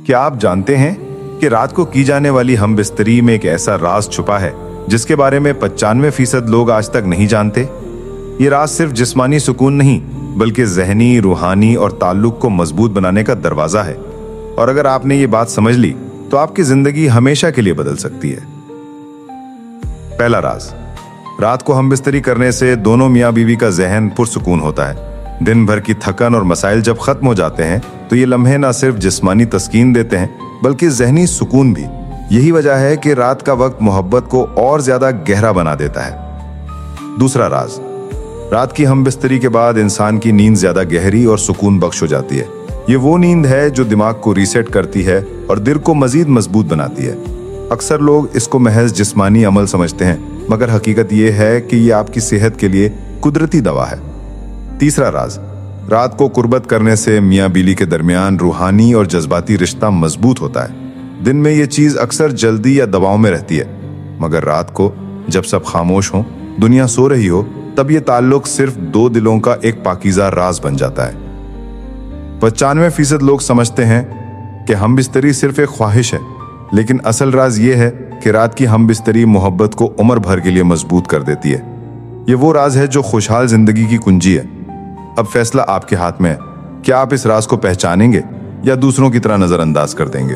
क्या आप जानते हैं कि रात को की जाने वाली हमबिस्तरी में एक ऐसा राज छुपा है जिसके बारे में 95% लोग आज तक नहीं जानते। ये राज सिर्फ जिस्मानी सुकून नहीं बल्कि ज़हनी, रूहानी और ताल्लुक को मजबूत बनाने का दरवाजा है। और अगर आपने ये बात समझ ली तो आपकी जिंदगी हमेशा के लिए बदल सकती है। पहला राज, रात को हमबिस्तरी करने से दोनों मियाँ बीवी का जहन पुरसुकून होता है। दिन भर की थकन और मसाइल जब खत्म हो जाते हैं तो ये लम्हे ना सिर्फ जिस्मानी तस्कीन देते हैं बल्कि जहनी सुकून भी। यही वजह है कि रात का वक्त मोहब्बत को और ज्यादा गहरा बना देता है। दूसरा राज, रात की हमबिस्तरी के बाद इंसान की नींद ज्यादा गहरी और सुकून बख्श हो जाती है। ये वो नींद है जो दिमाग को रीसेट करती है और दिल को मजीद मजबूत बनाती है। अक्सर लोग इसको महज जिस्मानी अमल समझते हैं, मगर हकीकत ये है कि ये आपकी सेहत के लिए कुदरती दवा है। तीसरा राज, रात को कुर्बत करने से मियाँ बीवी के दरमियान रूहानी और जज्बाती रिश्ता मजबूत होता है। दिन में ये चीज अक्सर जल्दी या दबाव में रहती है, मगर रात को जब सब खामोश हों, दुनिया सो रही हो, तब ये ताल्लुक सिर्फ दो दिलों का एक पाकीज़ा राज बन जाता है। 95% लोग समझते हैं कि हमबिस्तरी सिर्फ एक ख्वाहिश है, लेकिन असल राज ये है कि रात की हमबिस्तरी मोहब्बत को उम्र भर के लिए मजबूत कर देती है। ये वो राज है जो खुशहाल जिंदगी की कुंजी है। अब फैसला आपके हाथ में है, क्या आप इस राज को पहचानेंगे या दूसरों की तरह नजरअंदाज कर देंगे।